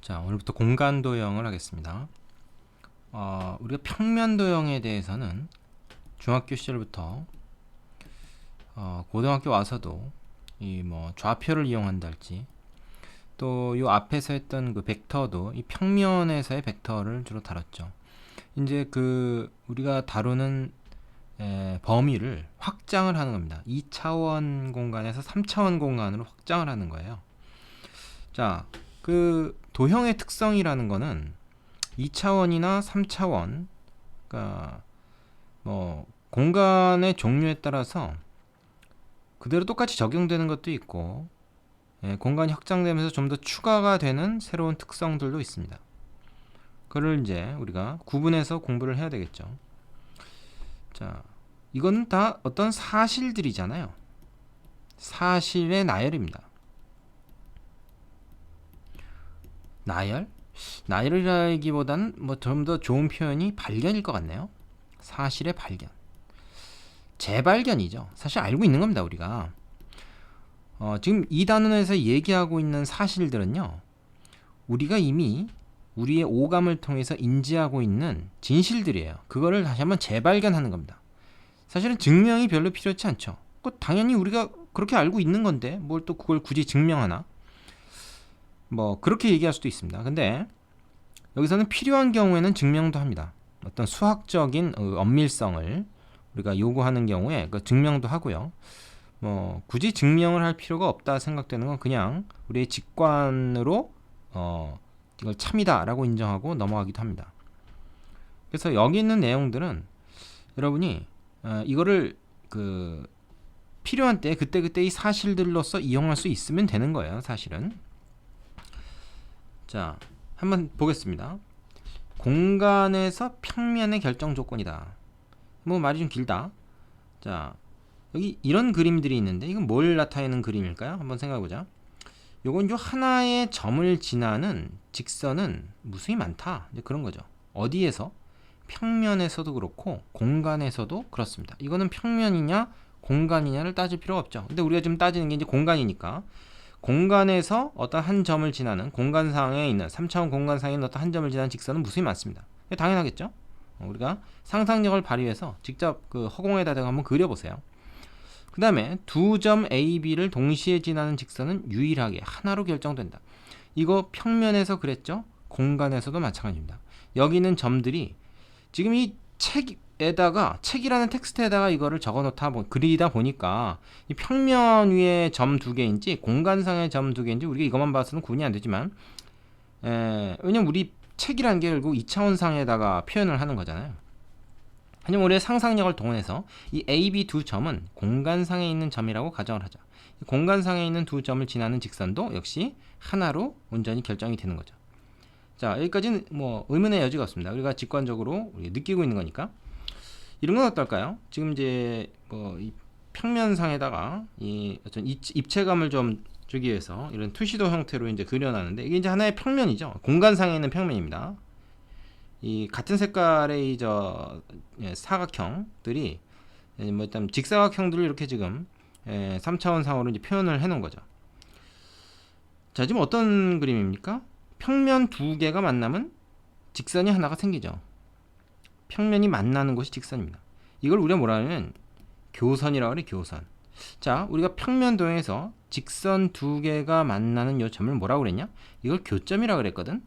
자, 오늘부터 공간 도형을 하겠습니다. 우리가 평면 도형에 대해서는 중학교 시절부터 고등학교 와서도 이 뭐 좌표를 이용한다 할지 또 요 앞에서 했던 그 벡터도 이 평면에서의 벡터를 주로 다뤘죠. 이제 그 우리가 다루는 범위를 확장을 하는 겁니다. 2차원 공간에서 3차원 공간으로 확장을 하는 거예요. 자, 그 도형의 특성이라는 거는 2차원이나 3차원, 그러니까 뭐 공간의 종류에 따라서 그대로 똑같이 적용되는 것도 있고, 공간이 확장되면서 좀 더 추가가 되는 새로운 특성들도 있습니다. 그걸 이제 우리가 구분해서 공부를 해야 되겠죠. 자, 이건 다 어떤 사실들이잖아요. 사실의 나열입니다. 나열? 나열이라기보다는 뭐 좀 더 좋은 표현이 발견일 것 같네요. 사실의 발견. 재발견이죠. 사실 알고 있는 겁니다, 우리가. 지금 이 단원에서 얘기하고 있는 사실들은요, 우리가 이미 우리의 오감을 통해서 인지하고 있는 진실들이에요. 그거를 다시 한번 재발견하는 겁니다. 사실은 증명이 별로 필요치 않죠. 당연히 우리가 그렇게 알고 있는 건데 뭘 또 그걸 굳이 증명하나? 뭐 그렇게 얘기할 수도 있습니다. 근데 여기서는 필요한 경우에는 증명도 합니다. 어떤 수학적인 엄밀성을 우리가 요구하는 경우에 그 증명도 하고요. 뭐 굳이 증명을 할 필요가 없다 생각되는 건 그냥 우리의 직관으로 이걸 참이다라고 인정하고 넘어가기도 합니다. 그래서 여기 있는 내용들은 여러분이 이거를 그 필요한 때 그때그때 이 사실들로서 이용할 수 있으면 되는 거예요, 사실은. 자, 한번 보겠습니다. 공간에서 평면의 결정 조건이다. 뭐 말이 좀 길다. 자, 여기 이런 그림들이 있는데 이건 뭘 나타내는 그림일까요? 한번 생각해보자. 요건 요 하나의 점을 지나는 직선은 무수히 많다. 이제 그런 거죠. 어디에서? 평면에서도 그렇고 공간에서도 그렇습니다. 이거는 평면이냐 공간이냐를 따질 필요가 없죠. 근데 우리가 지금 따지는 게 이제 공간이니까 공간에서 어떤 한 점을 지나는 공간상에 있는 3차원 공간상에 있는 어떤 한 점을 지나는 직선은 무수히 많습니다. 당연하겠죠? 우리가 상상력을 발휘해서 직접 그 허공에다가 한번 그려보세요. 그 다음에 두 점 A, B를 동시에 지나는 직선은 유일하게 하나로 결정된다. 이거 평면에서 그랬죠? 공간에서도 마찬가지입니다. 여기 있는 점들이 지금 이 책이라는 텍스트에다가 이거를 적어놓다 그리다 보니까 이 평면 위에 점 두 개인지 공간상의 점 두 개인지 우리가 이것만 봐서는 구분이 안 되지만 왜냐면 우리 책이라는 게 결국 2차원상에다가 표현을 하는 거잖아요. 하지만 우리의 상상력을 동원해서 이 A, B 두 점은 공간상에 있는 점이라고 가정을 하자. 공간상에 있는 두 점을 지나는 직선도 역시 하나로 온전히 결정이 되는 거죠. 자, 여기까지는 뭐 의문의 여지가 없습니다. 우리가 직관적으로 느끼고 있는 거니까. 이런 건 어떨까요? 지금 이제 뭐 이 평면상에다가 이 어떤 입체감을 좀 주기 위해서 이런 투시도 형태로 이제 그려놨는데 이게 이제 하나의 평면이죠. 공간상에 있는 평면입니다. 이 같은 색깔의 사각형들이 뭐 일단 직사각형들을 이렇게 지금 3차원상으로 이제 표현을 해놓은 거죠. 자, 지금 어떤 그림입니까? 평면 두 개가 만나면 직선이 하나가 생기죠. 평면이 만나는 곳이 직선입니다. 이걸 우리가 뭐라 하냐면 교선이라고 그래, 교선. 자, 우리가 평면 도형에서 직선 두 개가 만나는 요 점을 뭐라고 그랬냐? 이걸 교점이라고 그랬거든.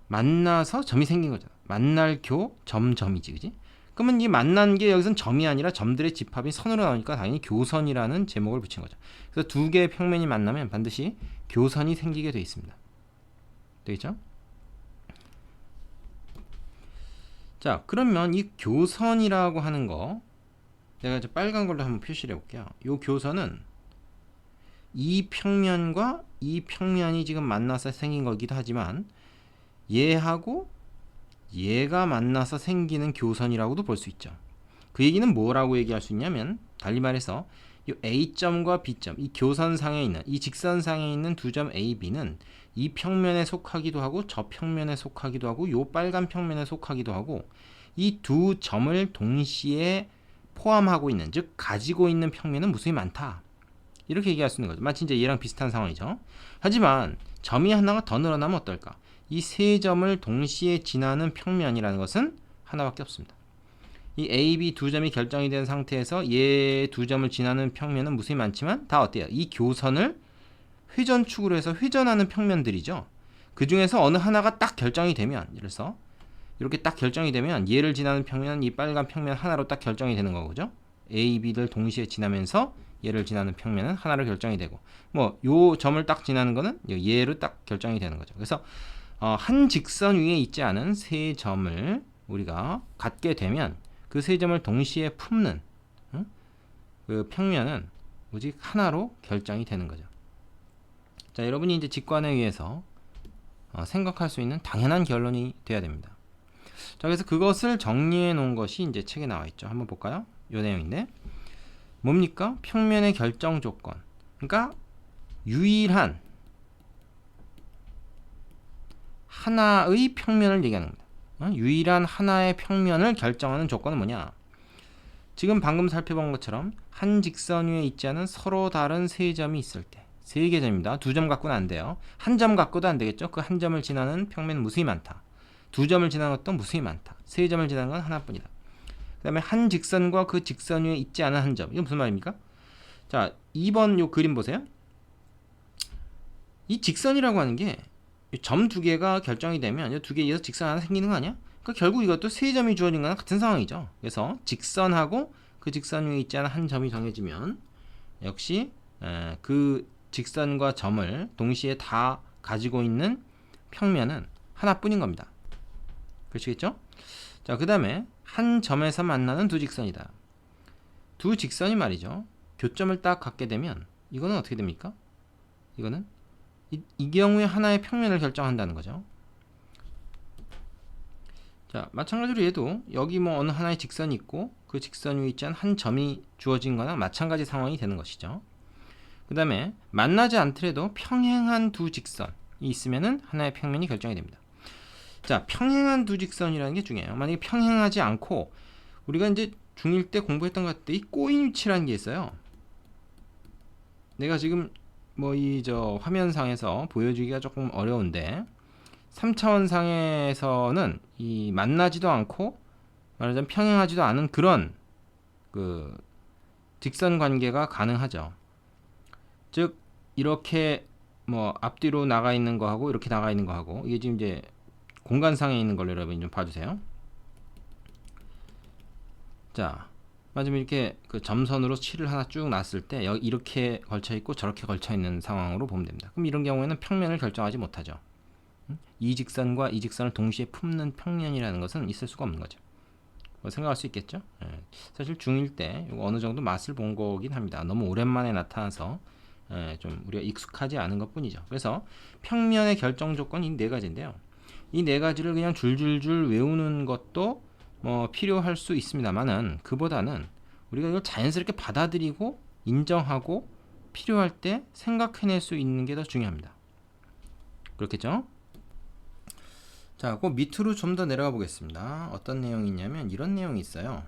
만나서 점이 생긴 거잖아. 만날 점이지, 그지? 그러면 이 만난 게 여기선 점이 아니라 점들의 집합이 선으로 나오니까 당연히 교선이라는 제목을 붙인 거죠. 그래서 두 개의 평면이 만나면 반드시 교선이 생기게 돼 있습니다. 되겠죠? 자, 그러면 이 교선이라고 하는 거 내가 이제 빨간 걸로 한번 표시를 해볼게요. 이 교선은 이 평면과 이 평면이 지금 만나서 생긴 거기도 하지만 얘하고 얘가 만나서 생기는 교선이라고도 볼 수 있죠. 그 얘기는 뭐라고 얘기할 수 있냐면 달리 말해서 이 A점과 B점, 이 교선상에 있는 이 직선상에 있는 두 점 A, B는 이 평면에 속하기도 하고 저 평면에 속하기도 하고 요 빨간 평면에 속하기도 하고 이 두 점을 동시에 포함하고 있는 즉 가지고 있는 평면은 무수히 많다. 이렇게 얘기할 수 있는 거죠. 마치 이제 얘랑 비슷한 상황이죠. 하지만 점이 하나가 더 늘어나면 어떨까? 이 세 점을 동시에 지나는 평면이라는 것은 하나밖에 없습니다. 이 A, B 두 점이 결정이 된 상태에서 얘 두 점을 지나는 평면은 무수히 많지만 다 어때요? 이 교선을 회전축으로 해서 회전하는 평면들이죠. 그 중에서 어느 하나가 딱 결정이 되면, 예를 들어서 이렇게 딱 결정이 되면 얘를 지나는 평면은 이 빨간 평면 하나로 딱 결정이 되는 거죠. A, B를 동시에 지나면서 얘를 지나는 평면은 하나로 결정이 되고, 뭐 요 점을 딱 지나는 거는 얘로 딱 결정이 되는 거죠. 그래서 한 직선 위에 있지 않은 세 점을 우리가 갖게 되면 그 세 점을 동시에 품는 그 평면은 오직 하나로 결정이 되는 거죠. 자, 여러분이 이제 직관에 의해서 생각할 수 있는 당연한 결론이 돼야 됩니다. 자, 그래서 그것을 정리해 놓은 것이 이제 책에 나와 있죠. 한번 볼까요? 요 내용인데 뭡니까? 평면의 결정 조건. 그러니까 유일한 하나의 평면을 얘기하는 겁니다. 유일한 하나의 평면을 결정하는 조건은 뭐냐? 지금 방금 살펴본 것처럼 한 직선 위에 있지 않은 서로 다른 세 점이 있을 때, 세 개 점입니다. 두 점 갖고는 안 돼요. 한 점 갖고도 안 되겠죠. 그 한 점을 지나는 평면은 무수히 많다. 두 점을 지나는 것도 무수히 많다. 세 점을 지나는 건 하나뿐이다. 그 다음에 한 직선과 그 직선 위에 있지 않은 한 점. 이건 무슨 말입니까? 자, 2번 요 그림 보세요. 이 직선이라고 하는 게 점 두 개가 결정이 되면 이 두 개에서 직선 하나 생기는 거 아니야? 그러니까 결국 이것도 세 점이 주어진 거랑 같은 상황이죠. 그래서 직선하고 그 직선 위에 있지 않은 한 점이 정해지면 역시 그 직선과 점을 동시에 다 가지고 있는 평면은 하나뿐인 겁니다. 그렇겠죠? 자, 그 다음에 한 점에서 만나는 두 직선이다. 두 직선이 말이죠. 교점을 딱 갖게 되면 이거는 어떻게 됩니까? 이거는 이 경우에 하나의 평면을 결정한다는 거죠. 자, 마찬가지로 얘도 여기 뭐 어느 하나의 직선이 있고 그 직선 위에 있지 않은 한 점이 주어진 거나 마찬가지 상황이 되는 것이죠. 그 다음에 만나지 않더라도 평행한 두 직선이 있으면은 하나의 평면이 결정이 됩니다. 자, 평행한 두 직선이라는 게 중요해요. 만약에 평행하지 않고 우리가 이제 중1 때 공부했던 것 같은데 이 꼬인 위치라는 게 있어요. 내가 지금 뭐 이 저 화면상에서 보여주기가 조금 어려운데 3차원상에서는 이 만나지도 않고 말하자면 평행하지도 않은 그런 그 직선 관계가 가능하죠. 즉 이렇게 뭐 앞뒤로 나가 있는 거하고 이렇게 나가 있는 거하고 이게 지금 이제 공간상에 있는 걸 여러분이 좀 봐주세요. 자, 맞으면 이렇게 그 점선으로 칠을 하나 쭉 놨을 때 여기 이렇게 걸쳐 있고 저렇게 걸쳐 있는 상황으로 보면 됩니다. 그럼 이런 경우에는 평면을 결정하지 못하죠. 이 직선과 이 직선을 동시에 품는 평면이라는 것은 있을 수가 없는 거죠. 생각할 수 있겠죠? 사실 중1 때 이거 어느 정도 맛을 본 거긴 합니다. 너무 오랜만에 나타나서 좀 우리가 익숙하지 않은 것 뿐이죠. 그래서 평면의 결정 조건이 네 가지인데요. 이 네 가지를 그냥 줄줄줄 외우는 것도 뭐 필요할 수 있습니다만은 그보다는 우리가 이걸 자연스럽게 받아들이고 인정하고 필요할 때 생각해낼 수 있는 게 더 중요합니다. 그렇겠죠? 자, 그 밑으로 좀 더 내려가 보겠습니다. 어떤 내용이 있냐면 이런 내용이 있어요.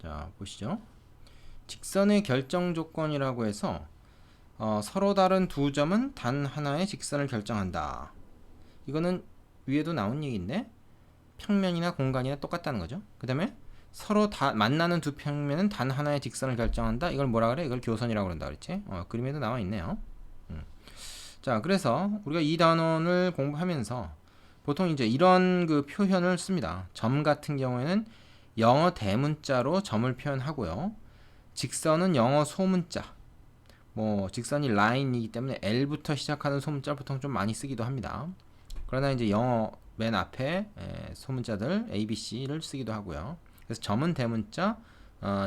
자, 보시죠. 직선의 결정 조건이라고 해서 서로 다른 두 점은 단 하나의 직선을 결정한다. 이거는 위에도 나온 얘기인데 평면이나 공간이나 똑같다는 거죠. 그 다음에 서로 다 만나는 두 평면은 단 하나의 직선을 결정한다. 이걸 뭐라 그래? 이걸 교선이라고 그런다 그랬지? 그림에도 나와 있네요. 자, 그래서 우리가 이 단원을 공부하면서 보통 이제 이런 그 표현을 씁니다. 점 같은 경우에는 영어 대문자로 점을 표현하고요. 직선은 영어 소문자. 뭐 직선이 라인이기 때문에 L부터 시작하는 소문자를 보통 좀 많이 쓰기도 합니다. 그러나 이제 영어 맨 앞에 소문자들 A, B, C를 쓰기도 하고요. 그래서 점은 대문자,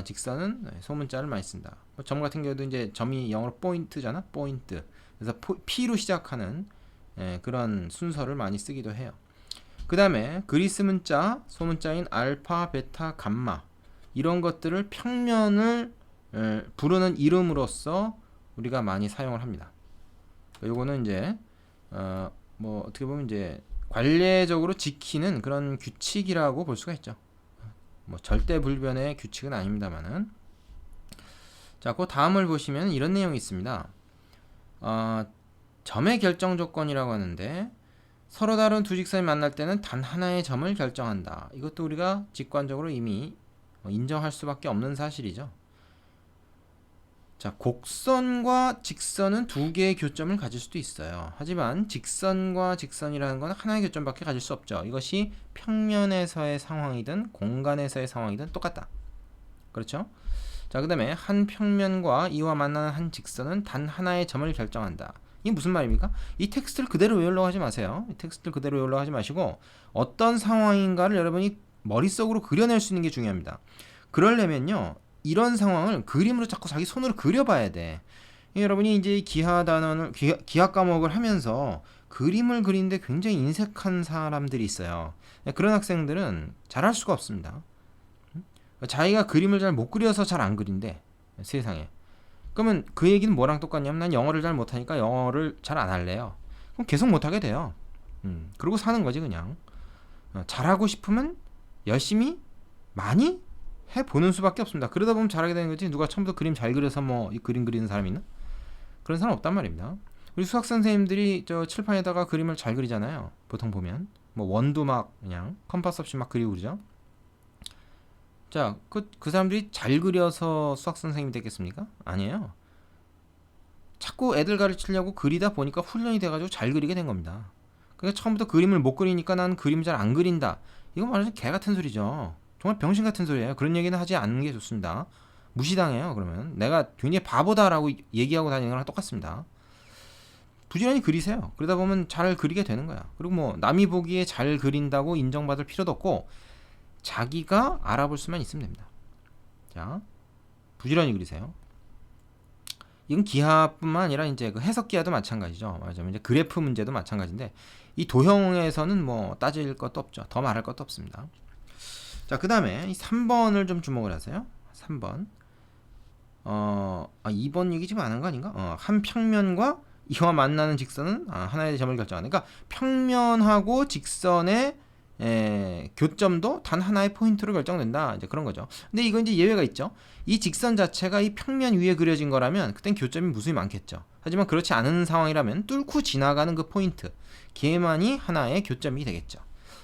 직선은 소문자를 많이 쓴다. 점 같은 경우도 이제 점이 영어로 포인트잖아, 포인트. 그래서 P로 시작하는 그런 순서를 많이 쓰기도 해요. 그 다음에 그리스 문자, 소문자인 알파, 베타, 감마 이런 것들을 평면을 부르는 이름으로서 우리가 많이 사용을 합니다. 요거는 이제 뭐 어떻게 보면 이제 관례적으로 지키는 그런 규칙이라고 볼 수가 있죠. 뭐 절대 불변의 규칙은 아닙니다만은. 자, 그 다음을 보시면 이런 내용이 있습니다. 점의 결정 조건이라고 하는데 서로 다른 두 직선이 만날 때는 단 하나의 점을 결정한다. 이것도 우리가 직관적으로 이미 인정할 수밖에 없는 사실이죠. 자, 곡선과 직선은 두 개의 교점을 가질 수도 있어요. 하지만 직선과 직선이라는 건 하나의 교점밖에 가질 수 없죠. 이것이 평면에서의 상황이든 공간에서의 상황이든 똑같다. 그렇죠? 자, 그 다음에 한 평면과 이와 만나는 한 직선은 단 하나의 점을 결정한다. 이게 무슨 말입니까? 이 텍스트를 그대로 외우려고 하지 마세요. 이 텍스트를 그대로 외우려고 하지 마시고 어떤 상황인가를 여러분이 머릿속으로 그려낼 수 있는 게 중요합니다. 그러려면요, 이런 상황을 그림으로 자꾸 자기 손으로 그려봐야 돼. 여러분이 이제 기하 단원을 기하 과목을 하면서 그림을 그리는데 굉장히 인색한 사람들이 있어요. 그런 학생들은 잘할 수가 없습니다. 자기가 그림을 잘 못 그려서 잘 안 그린대, 세상에. 그러면 그 얘기는 뭐랑 똑같냐면 난 영어를 잘 못하니까 영어를 잘 안 할래요. 그럼 계속 못하게 돼요. 그러고 사는 거지 그냥. 잘하고 싶으면 열심히 많이 해보는 수밖에 없습니다. 그러다 보면 잘하게 되는 거지. 누가 처음부터 그림 잘 그려서 뭐 이 그림 그리는 사람 있나? 그런 사람 없단 말입니다. 우리 수학 선생님들이 저 칠판에다가 그림을 잘 그리잖아요. 보통 보면 뭐 원도 막 그냥 컴파스 없이 막 그리고 그러죠. 자, 그 사람들이 잘 그려서 수학 선생님이 됐겠습니까? 아니에요. 자꾸 애들 가르치려고 그리다 보니까 훈련이 돼가지고 잘 그리게 된 겁니다. 그러니까 처음부터 그림을 못 그리니까 난 그림 잘 안 그린다. 이거 말하자면 개 같은 소리죠. 정말 병신 같은 소리예요. 그런 얘기는 하지 않는 게 좋습니다. 무시당해요. 그러면 내가 굉장히 바보다라고 얘기하고 다니는 거랑 똑같습니다. 부지런히 그리세요. 그러다 보면 잘 그리게 되는 거야. 그리고 뭐 남이 보기에 잘 그린다고 인정받을 필요도 없고 자기가 알아볼 수만 있으면 됩니다. 자, 부지런히 그리세요. 이건 기하뿐만 아니라 이제 그 해석 기하도 마찬가지죠. 말하자면 이제 그래프 문제도 마찬가지인데 이 도형에서는 뭐 따질 것도 없죠. 더 말할 것도 없습니다. 자, 그 다음에 이 3번을 좀 주목을 하세요. 3번. 2번 얘기 지금 안 한 거 아닌가? 한 평면과 이와 만나는 직선은 하나의 점을 결정하는. 그러니까 평면하고 직선의 교점도 단 하나의 포인트로 결정된다. 이제 그런 거죠. 근데 이건 이제 예외가 있죠. 이 직선 자체가 이 평면 위에 그려진 거라면 그땐 교점이 무수히 많겠죠. 하지만 그렇지 않은 상황이라면 뚫고 지나가는 그 포인트, 걔만이 하나의 교점이 되겠죠.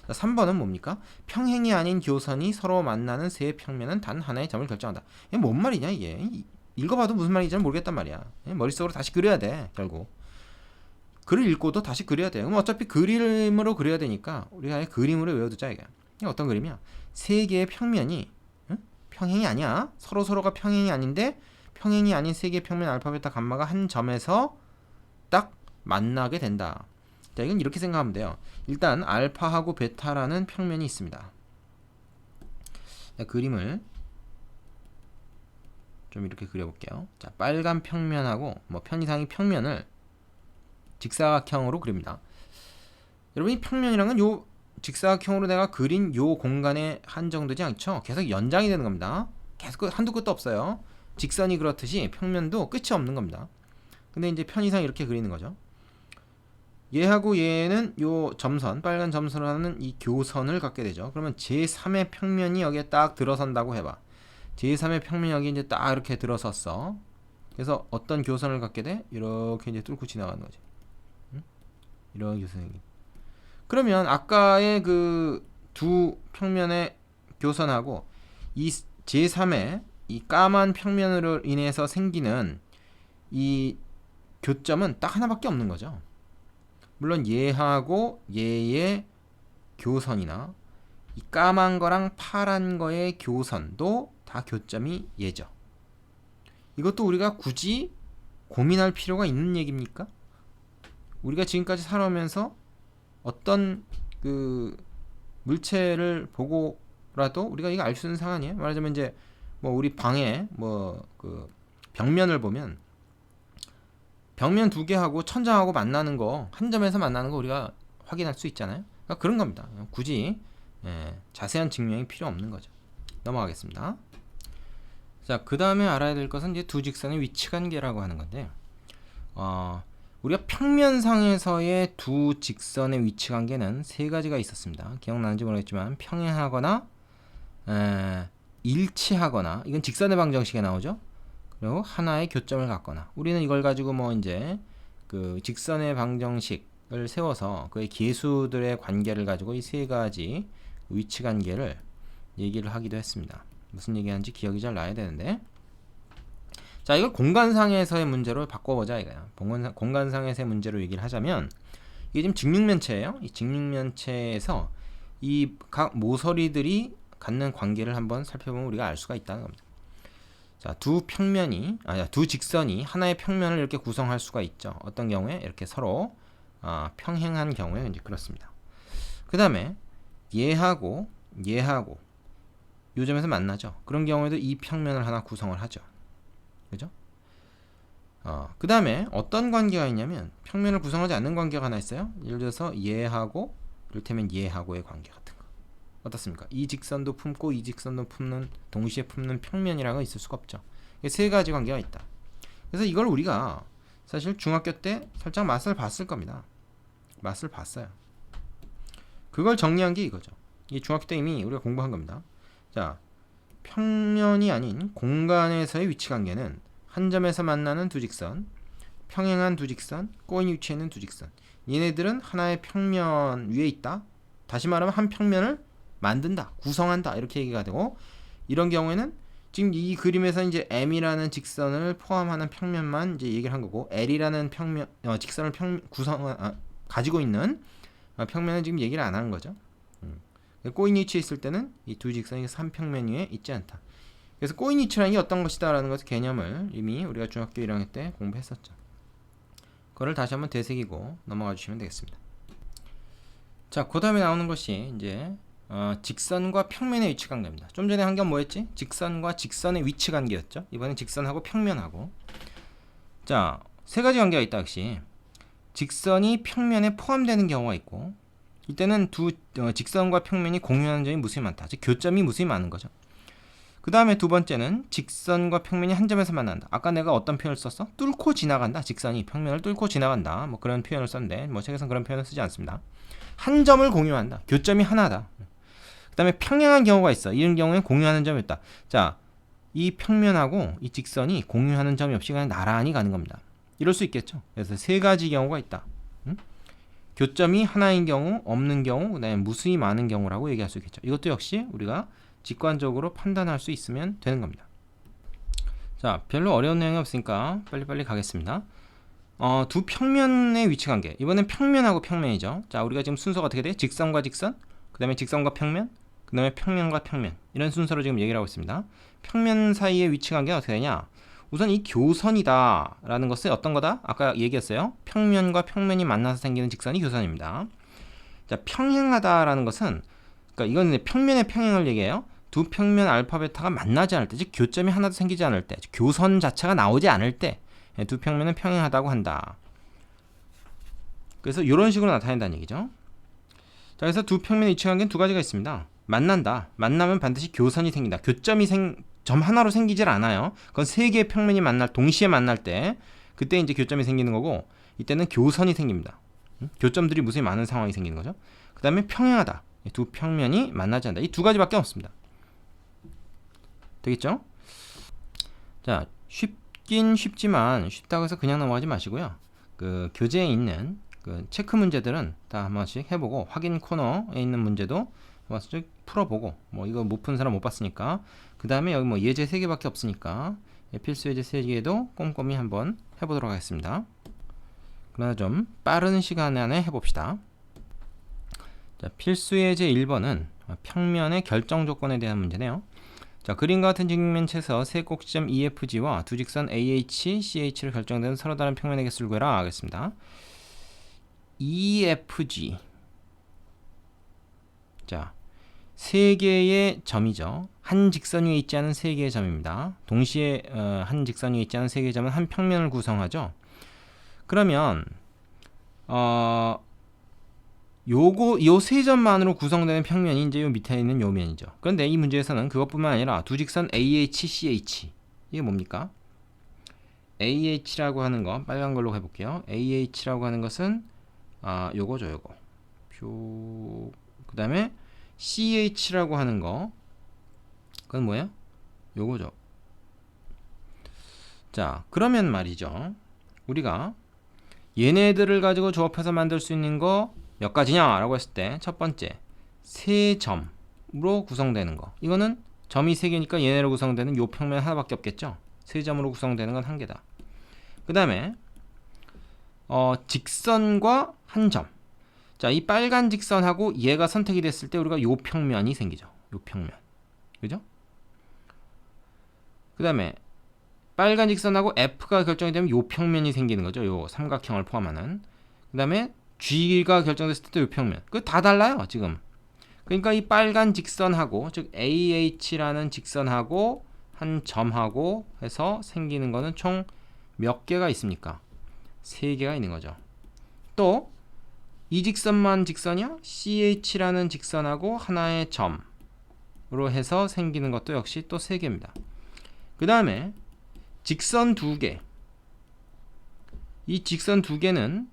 3번은 뭡니까? 평행이 아닌 교선이 서로 만나는 세 평면은 단 하나의 점을 결정한다. 이게 뭔 말이냐 이게. 읽어봐도 무슨 말인지 잘 모르겠단 말이야. 머릿속으로 다시 그려야 돼. 결국 글을 읽고도 다시 그려야 돼요. 그럼 어차피 그림으로 그려야 되니까 우리가 아예 그림으로 외워두자 이게. 어떤 그림이야? 세 개의 평면이 평행이 아니야. 서로가 평행이 아닌데 평행이 아닌 세 개의 평면 알파, 베타, 감마가 한 점에서 딱 만나게 된다. 자, 이건 이렇게 생각하면 돼요. 일단 알파하고 베타라는 평면이 있습니다. 자, 그림을 좀 이렇게 그려볼게요. 자, 빨간 평면하고 뭐 편이상의 평면을 직사각형으로 그립니다. 여러분이 평면이란 건 요 직사각형으로 내가 그린 요 공간에 한정되지 않죠. 계속 연장이 되는 겁니다. 계속 한두 끝도 없어요. 직선이 그렇듯이 평면도 끝이 없는 겁니다. 근데 이제 편이상 이렇게 그리는 거죠. 얘하고 얘는 요 점선, 빨간 점선을 하는 이 교선을 갖게 되죠. 그러면 제3의 평면이 여기에 딱 들어선다고 해봐. 제3의 평면이 여기 이제 딱 이렇게 들어섰어. 그래서 어떤 교선을 갖게 돼? 이렇게 이제 뚫고 지나가는 거지. 이런 교선이. 그러면 아까의 그 두 평면의 교선하고 이 제3의 이 까만 평면으로 인해서 생기는 이 교점은 딱 하나밖에 없는 거죠. 물론 얘하고 얘의 교선이나 이 까만 거랑 파란 거의 교선도 다 교점이 얘죠. 이것도 우리가 굳이 고민할 필요가 있는 얘기입니까? 우리가 지금까지 살아오면서 어떤 그 물체를 보고라도 우리가 이거 알 수 있는 상황 아니에요? 말하자면 이제 뭐 우리 방에 뭐 그 벽면을 보면 벽면 두 개하고 천장하고 만나는 거, 한 점에서 만나는 거 우리가 확인할 수 있잖아요. 그러니까 그런 겁니다. 굳이 자세한 증명이 필요 없는 거죠. 넘어가겠습니다. 자, 그 다음에 알아야 될 것은 이제 두 직선의 위치 관계라고 하는 건데, 우리가 평면상에서의 두 직선의 위치 관계는 세 가지가 있었습니다. 기억나는지 모르겠지만 평행하거나 일치하거나, 이건 직선의 방정식에 나오죠. 그리고 하나의 교점을 갖거나, 우리는 이걸 가지고 뭐 이제 그 직선의 방정식을 세워서 그의 계수들의 관계를 가지고 이 세 가지 위치 관계를 얘기를 하기도 했습니다. 무슨 얘기하는지 기억이 잘 나야 되는데, 자, 이걸 공간상에서의 문제로 바꿔보자 이거야. 공간상에서의 문제로 얘기를 하자면, 이게 지금 직육면체예요. 이 직육면체에서 이 각 모서리들이 갖는 관계를 한번 살펴보면 우리가 알 수가 있다는 겁니다. 자, 두 직선이 하나의 평면을 이렇게 구성할 수가 있죠. 어떤 경우에 이렇게 서로 평행한 경우에 이제 그렇습니다. 그 다음에 얘하고 요 점에서 만나죠. 그런 경우에도 이 평면을 하나 구성을 하죠. 그죠? 그 다음에 어떤 관계가 있냐면 평면을 구성하지 않는 관계가 하나 있어요. 예를 들어서 얘하고, 이를테면 얘하고의 관계 같은 거. 어떻습니까? 이 직선도 품고 이 직선도 동시에 품는 평면이라는 건 있을 수가 없죠. 세 가지 관계가 있다. 그래서 이걸 우리가 사실 중학교 때 살짝 맛을 봤을 겁니다. 맛을 봤어요. 그걸 정리한 게 이거죠. 이 중학교 때 이미 우리가 공부한 겁니다. 자, 평면이 아닌 공간에서의 위치 관계는 한 점에서 만나는 두 직선, 평행한 두 직선, 꼬인 위치에 있는 두 직선, 얘네들은 하나의 평면 위에 있다. 다시 말하면 한 평면을 만든다, 구성한다, 이렇게 얘기가 되고, 이런 경우에는 지금 이 그림에서 이제 M이라는 직선을 포함하는 평면만 이제 얘기를 한 거고, L이라는 직선을 가지고 있는 평면은 지금 얘기를 안 하는 거죠. 꼬인 위치에 있을 때는 이 두 직선이 3평면 위에 있지 않다. 그래서 꼬인 위치라는 게 어떤 것이다라는 것의 개념을 이미 우리가 중학교 1학년 때 공부했었죠. 그거를 다시 한번 되새기고 넘어가 주시면 되겠습니다. 자, 그 다음에 나오는 것이 이제 직선과 평면의 위치 관계입니다. 좀 전에 한 건 뭐였지? 직선과 직선의 위치 관계였죠. 이번엔 직선하고 평면하고. 자, 세 가지 관계가 있다. 역시 직선이 평면에 포함되는 경우가 있고, 이때는 직선과 평면이 공유하는 점이 무수히 많다. 즉 교점이 무수히 많은 거죠. 그 다음에 두 번째는 직선과 평면이 한 점에서 만난다. 아까 내가 어떤 표현을 썼어? 뚫고 지나간다. 직선이 평면을 뚫고 지나간다. 뭐 그런 표현을 썼는데 뭐 책에서는 그런 표현을 쓰지 않습니다. 한 점을 공유한다. 교점이 하나다. 그 다음에 평행한 경우가 있어. 이런 경우에 공유하는 점이 있다. 자, 이 평면하고 이 직선이 공유하는 점이 없이 그냥 나란히 가는 겁니다. 이럴 수 있겠죠. 그래서 세 가지 경우가 있다. 교점이 하나인 경우, 없는 경우, 그 다음에 무수히 많은 경우라고 얘기할 수 있겠죠. 이것도 역시 우리가 직관적으로 판단할 수 있으면 되는 겁니다. 자, 별로 어려운 내용이 없으니까 빨리빨리 가겠습니다. 두 평면의 위치 관계. 이번엔 평면하고 평면이죠. 자, 우리가 지금 순서가 어떻게 돼? 직선과 직선, 그 다음에 직선과 평면, 그 다음에 평면과 평면. 이런 순서로 지금 얘기를 하고 있습니다. 평면 사이의 위치 관계가 어떻게 되냐? 우선 이 교선이다 라는 것은 어떤 거다? 아까 얘기했어요. 평면과 평면이 만나서 생기는 직선이 교선입니다. 자, 평행하다 라는 것은, 그러니까 이건 평면의 평행을 얘기해요. 두 평면 알파 베타가 만나지 않을 때, 즉 교점이 하나도 생기지 않을 때, 즉 교선 자체가 나오지 않을 때 두 평면은 평행하다고 한다. 그래서 이런 식으로 나타낸다는 얘기죠. 자, 그래서 두 평면의 위치 관계는 두 가지가 있습니다. 만난다. 만나면 반드시 교선이 생긴다. 교점이 점 하나로 생기질 않아요. 그건 세 개의 평면이 동시에 만날 때, 그때 이제 교점이 생기는 거고, 이때는 교선이 생깁니다. 교점들이 무수히 많은 상황이 생기는 거죠. 그 다음에 평행하다. 두 평면이 만나지 않는다. 이 두 가지밖에 없습니다. 되겠죠? 자, 쉽긴 쉽지만 쉽다고 해서 그냥 넘어가지 마시고요. 그 교재에 있는 그 체크 문제들은 다 한 번씩 해보고, 확인 코너에 있는 문제도 한 번씩 풀어보고, 뭐 이거 못 푼 사람 못 봤으니까, 그 다음에 여기 뭐 예제 3개밖에 없으니까 필수 예제 3개도 꼼꼼히 한번 해보도록 하겠습니다. 그러나 좀 빠른 시간 안에 해봅시다. 자, 필수 예제 1번은 평면의 결정 조건에 대한 문제네요. 자, 그림과 같은 직면체에서 세 꼭지점 EFG와 두 직선 AH, CH를 결정되는 서로 다른 평면의 개수를 구해라 하겠습니다. EFG. 자, 세 개의 점이죠. 한 직선 위에 있지 않은 세 개의 점입니다. 동시에 한 직선 위에 있지 않은 세 개의 점은 한 평면을 구성하죠. 그러면 요 세 점만으로 구성되는 평면이 이제 요 밑에 있는 요 면이죠. 그런데 이 문제에서는 그것뿐만 아니라 두 직선 AH, CH. 이게 뭡니까? AH라고 하는 거 빨간 걸로 해볼게요. AH라고 하는 것은 요거죠, 요거. 그 다음에 CH라고 하는 거, 그건 뭐예요? 요거죠. 자, 그러면 말이죠. 우리가 얘네들을 가지고 조합해서 만들 수 있는 거 몇 가지냐라고 했을 때 첫 번째, 세 점으로 구성되는 거. 이거는 점이 세 개니까 얘네로 구성되는 요 평면 하나밖에 없겠죠. 세 점으로 구성되는 건 한 개다. 그 다음에 직선과 한 점. 자, 이 빨간 직선하고 얘가 선택이 됐을 때 우리가 요 평면이 생기죠. 요 평면. 그죠? 그 다음에 빨간 직선하고 F가 결정이 되면 요 평면이 생기는 거죠. 요 삼각형을 포함하는. 그 다음에 G가 결정됐을 때도 요 평면. 그거 다 달라요, 지금. 그러니까 이 빨간 직선하고, 즉 AH라는 직선하고 한 점하고 해서 생기는 거는 총 몇 개가 있습니까? 3개가 있는 거죠. 또 이 직선만 직선이야? CH라는 직선하고 하나의 점으로 해서 생기는 것도 역시 또 3개입니다. 그 다음에 직선 2개. 이 직선 2개는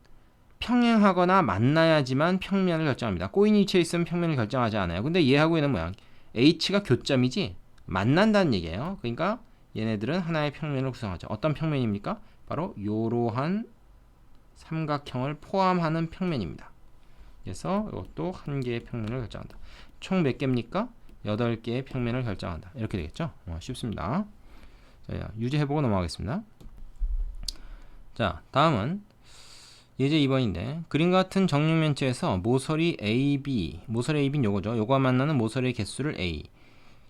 평행하거나 만나야지만 평면을 결정합니다. 꼬인 위치에 있으면 평면을 결정하지 않아요. 근데 얘하고 얘는 뭐야? H가 교점이지 만난다는 얘기예요. 그러니까 얘네들은 하나의 평면을 구성하죠. 어떤 평면입니까? 바로 요러한 삼각형을 포함하는 평면입니다. 그래서 이것도 한 개의 평면을 결정한다. 총 몇 개입니까? 8개의 평면을 결정한다. 이렇게 되겠죠? 쉽습니다. 자, 유지해보고 넘어가겠습니다. 자, 다음은 예제 2번인데 그림 같은 정육면체에서 모서리 AB, 모서리 AB는 요거죠. 요거와 만나는 모서리의 개수를 A,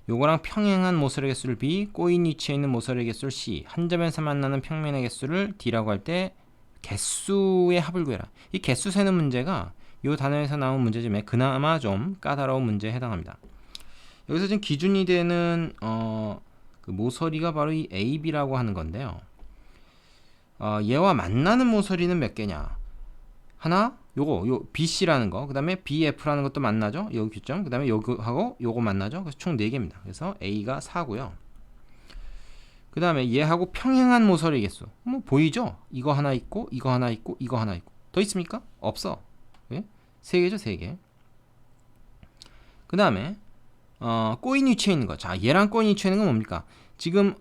요거랑 평행한 모서리의 개수를 B, 꼬인 위치에 있는 모서리의 개수를 C, 한 점에서 만나는 평면의 개수를 D라고 할 때 개수의 합을 구해라. 이 개수 세는 문제가 요 단어에서 나온 문제 중에 그나마 좀 까다로운 문제에 해당합니다. 여기서 지금 기준이 되는 그 모서리가 바로 이 AB라고 하는 건데요. 얘와 만나는 모서리는 몇 개냐? 하나, 요 BC라는 거, 그 다음에 BF라는 것도 만나죠? 여기 규점, 그 다음에 요거하고 요거 만나죠? 그래서 총 4개입니다. 그래서 A가 4고요. 그 다음에 얘하고 평행한 모서리 개수. 뭐, 보이죠? 이거 하나 있고, 이거 하나 있고, 이거 하나 있고. 더 있습니까? 없어. 예? 3개죠, 3개. 그 다음에, 꼬인 위치에 있는 거. 자, 얘랑 꼬인 위치에 있는 건 뭡니까? 지금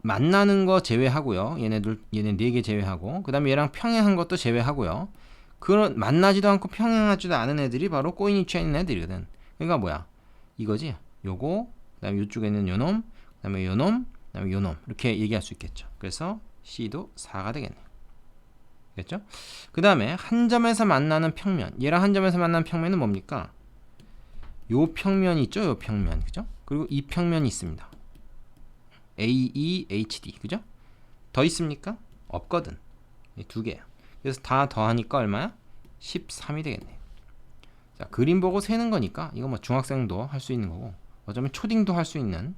만나는 거 제외하고요. 얘네 4개 제외하고, 그 다음에 얘랑 평행한 것도 제외하고요. 그런 만나지도 않고 평행하지도 않은 애들이 바로 꼬인 위치에 있는 애들이거든. 그러니까 뭐야? 이거지. 요거, 그다음에 이쪽에 있는 요놈, 그다음에 요놈, 그다음에 요놈 이렇게 얘기할 수 있겠죠. 그래서 C도 4가 되겠네요. 됐죠? 그 다음에 한 점에서 만나는 평면. 얘랑 한 점에서 만나는 평면은 뭡니까? 요 평면이 있죠. 요 평면. 그죠? 그리고 이 평면이 있습니다. AEHD. 그죠? 더 있습니까? 없거든. 이 2개야. 그래서 다 더하니까 얼마야? 13이 되겠네요. 자, 그림 보고 세는 거니까 이거 뭐 중학생도 할 수 있는 거고 어쩌면 초딩도 할 수 있는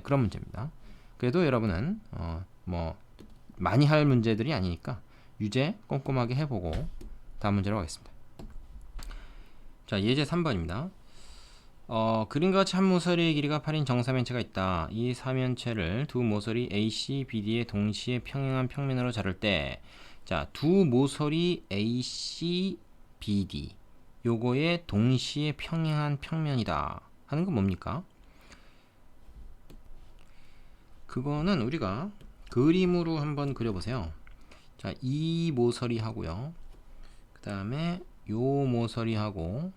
그런 문제입니다. 그래도 여러분은 뭐 많이 할 문제들이 아니니까 유제 꼼꼼하게 해보고 다음 문제로 가겠습니다. 자, 예제 3번입니다. 그림과 같이 한 모서리의 길이가 8인 정사면체가 있다. 이 사면체를 두 모서리 AC, BD의 동시에 평행한 평면으로 자를 때, 자, 두 모서리 AC, BD 요거의 동시에 평행한 평면이다 하는 건 뭡니까? 그거는 우리가 그림으로 한번 그려보세요. 자, 이 모서리하고요. 그 다음에 요 모서리하고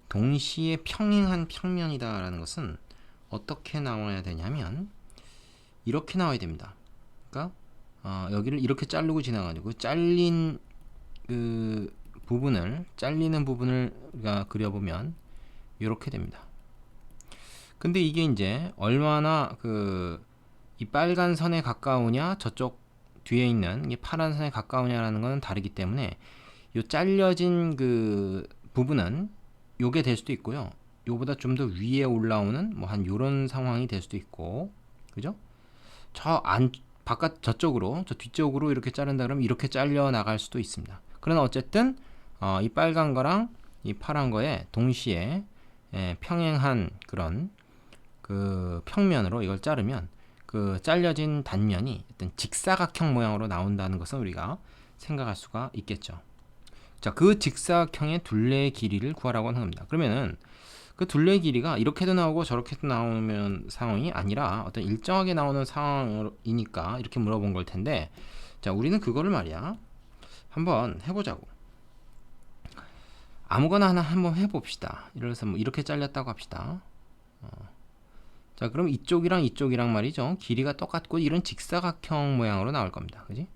동시에 평행한 평면이다 라는 것은 어떻게 나와야 되냐면 이렇게 나와야 됩니다. 그러니까 여기를 이렇게 자르고 지나가지고 잘리는 부분을 우리가 그려보면 이렇게 됩니다. 근데 이게 이제 얼마나 이 빨간 선에 가까우냐 저쪽 뒤에 있는 이 파란 선에 가까우냐라는 것은 다르기 때문에 이 잘려진 그 부분은 요게 될 수도 있고요. 요보다 좀 더 위에 올라오는 뭐 한 요런 상황이 될 수도 있고, 그죠? 바깥 저쪽으로, 저 뒤쪽으로 이렇게 자른다 그러면 이렇게 잘려 나갈 수도 있습니다. 그러나 어쨌든 이 빨간 거랑 이 파란 거에 동시에 평행한 그런 그 평면으로 이걸 자르면 그 잘려진 단면이 어떤 직사각형 모양으로 나온다는 것은 우리가 생각할 수가 있겠죠. 자, 그 직사각형의 둘레의 길이를 구하라고 하는 겁니다. 그러면은 그 둘레의 길이가 이렇게도 나오고 저렇게도 나오면 상황이 아니라 어떤 일정하게 나오는 상황이니까 이렇게 물어본 걸 텐데, 자, 우리는 그거를 말이야 한번 해보자고. 아무거나 하나 한번 해봅시다. 이래서 뭐 이렇게 잘렸다고 합시다. 자, 그럼 이쪽이랑 이쪽이랑 말이죠, 길이가 똑같고 이런 직사각형 모양으로 나올 겁니다. 그지?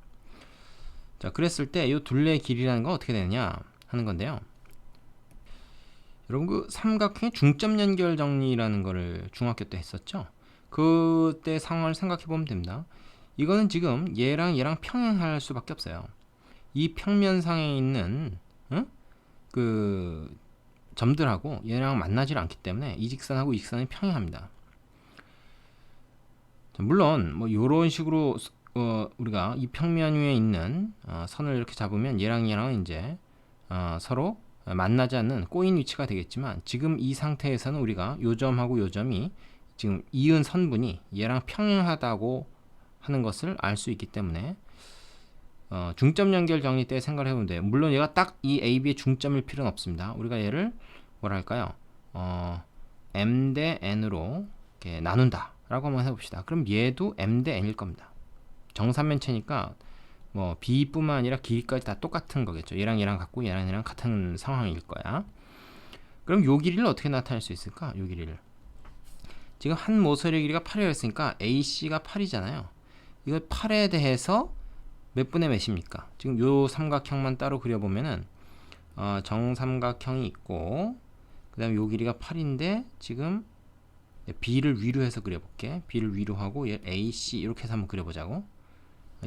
자, 그랬을 때 이 둘레의 길이라는 건 어떻게 되느냐 하는 건데요. 여러분, 그 삼각형의 중점 연결 정리라는 거를 중학교 때 했었죠. 그때 상황을 생각해 보면 됩니다. 이거는 지금 얘랑 얘랑 평행할 수밖에 없어요. 이 평면상에 있는 그 점들하고 얘랑 만나질 않기 때문에 이 직선하고 이 직선이 평행합니다. 물론 뭐 이런 식으로 우리가 이 평면 위에 있는 선을 이렇게 잡으면 얘랑 얘랑은 이제 서로 만나지 않는 꼬인 위치가 되겠지만, 지금 이 상태에서는 우리가 요 점하고 요 점이 지금 이은 선분이 얘랑 평행하다고 하는 것을 알 수 있기 때문에 중점 연결 정리 때 생각을 해보면 돼요. 물론 얘가 딱 이 AB의 중점일 필요는 없습니다. 우리가 얘를 뭐랄까요, M 대 N으로 이렇게 나눈다 라고 한번 해봅시다. 그럼 얘도 M 대 N일 겁니다. 정삼면체니까 뭐 B뿐만 아니라 길이까지 다 똑같은 거겠죠. 얘랑 얘랑 같고 얘랑 얘랑 같은 상황일 거야. 그럼 요 길이를 어떻게 나타낼 수 있을까? 요 길이를 지금 한 모서리의 길이가 8이라고 했으니까 AC가 8이잖아요. 이거 8에 대해서 몇 분의 몇입니까? 지금 요 삼각형만 따로 그려보면은 정삼각형이 있고, 그 다음에 요 길이가 8인데 지금 B를 위로 해서 그려볼게. B를 위로 하고 얘 AC 이렇게 해서 한번 그려보자고.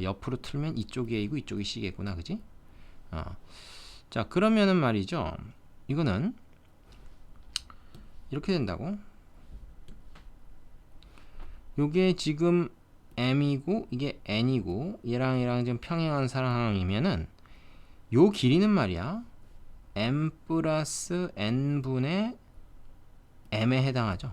옆으로 틀면 이쪽이 A고 이쪽이 C겠구나, 그지? 자, 그러면은 말이죠, 이거는 이렇게 된다고. 요게 지금 M이고 이게 N이고 얘랑 얘랑 지금 평행한 상황이면은 요 길이는 말이야 M 플러스 N분의 M에 해당하죠.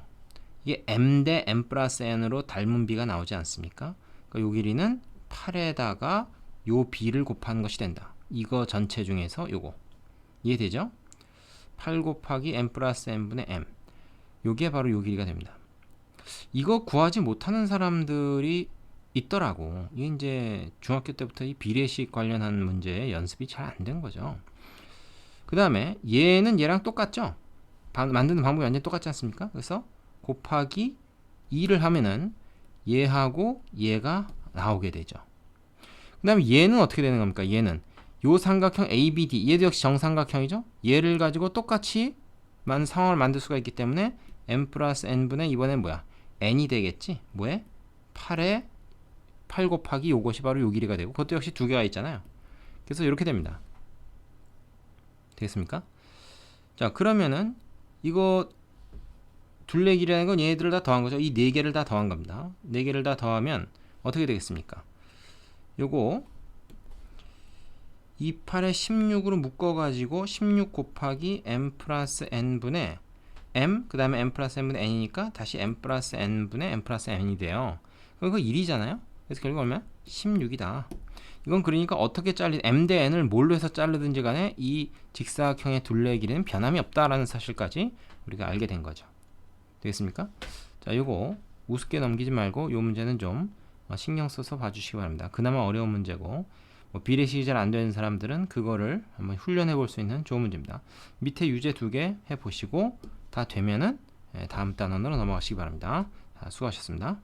이게 M 대 M 플러스 N으로 닮은 B가 나오지 않습니까? 그러니까 요 길이는 8에다가 요 B를 곱하는 것이 된다. 이거 전체 중에서 요거 이해되죠? 8 곱하기 M 플러스 N분의 M, 요게 바로 요 길이가 됩니다. 이거 구하지 못하는 사람들이 있더라고. 이게 이제 중학교 때부터 이 비례식 관련한 문제에 연습이 잘 안 된 거죠. 그 다음에 얘는 얘랑 똑같죠? 만드는 방법이 완전히 똑같지 않습니까? 그래서 곱하기 2를 하면은 얘하고 얘가 나오게 되죠. 그 다음에 얘는 어떻게 되는 겁니까? 얘는 요 삼각형 ABD, 얘도 역시 정삼각형이죠? 얘를 가지고 똑같이 상황을 만들 수가 있기 때문에 M 플러스 N분의 이번엔 뭐야? N이 되겠지? 뭐에? 8에 8 곱하기 요것이 바로 요 길이가 되고, 그것도 역시 두 개가 있잖아요. 그래서 이렇게 됩니다. 되겠습니까? 자, 그러면은 이거 둘레 길이라는 건 얘네들을 다 더한 거죠. 이 네 개를 다 더한 겁니다. 네 개를 다 더하면 어떻게 되겠습니까? 요거 28에 16으로 묶어가지고 16 곱하기 M 플러스 N분의 M, 그 다음에 M 플러스 N분의 N이니까 다시 M 플러스 N분의 M 플러스 N이 돼요. 그럼 이거 1이잖아요. 그래서 결국 얼마야? 16이다. 이건 그러니까 어떻게 M 대 N을 뭘로 해서 자르든지 간에 이 직사각형의 둘레의 길이는 변함이 없다라는 사실까지 우리가 알게 된 거죠. 되겠습니까? 자, 요거 우습게 넘기지 말고 요 문제는 좀 신경 써서 봐주시기 바랍니다. 그나마 어려운 문제고, 뭐 비례식이 잘 안 되는 사람들은 그거를 한번 훈련해 볼 수 있는 좋은 문제입니다. 밑에 유제 2개 해보시고 다 되면은 다음 단원으로 넘어가시기 바랍니다. 수고하셨습니다.